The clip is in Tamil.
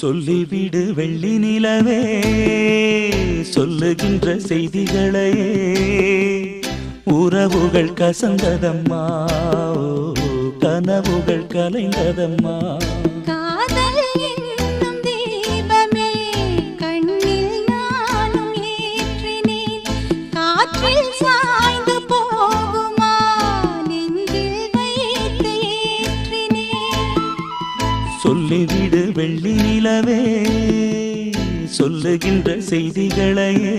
சொல்லிவிடு வெள்ளி நிலவே சொல்லுகின்ற செய்திகளையே உறவுகள் கசந்ததம்மா கனவுகள் கலைந்ததம்மா காதல் என்னும் தீபமே கண்ணில் நானும் ஏற்றினேன் காற்றில் சாய்ந்து போகுமா நெஞ்சில் வைத்து ஏற்றினேன் சொல்லிவிடு வெள்ளி நிலவே சொல்லுகின்ற செய்திகளையே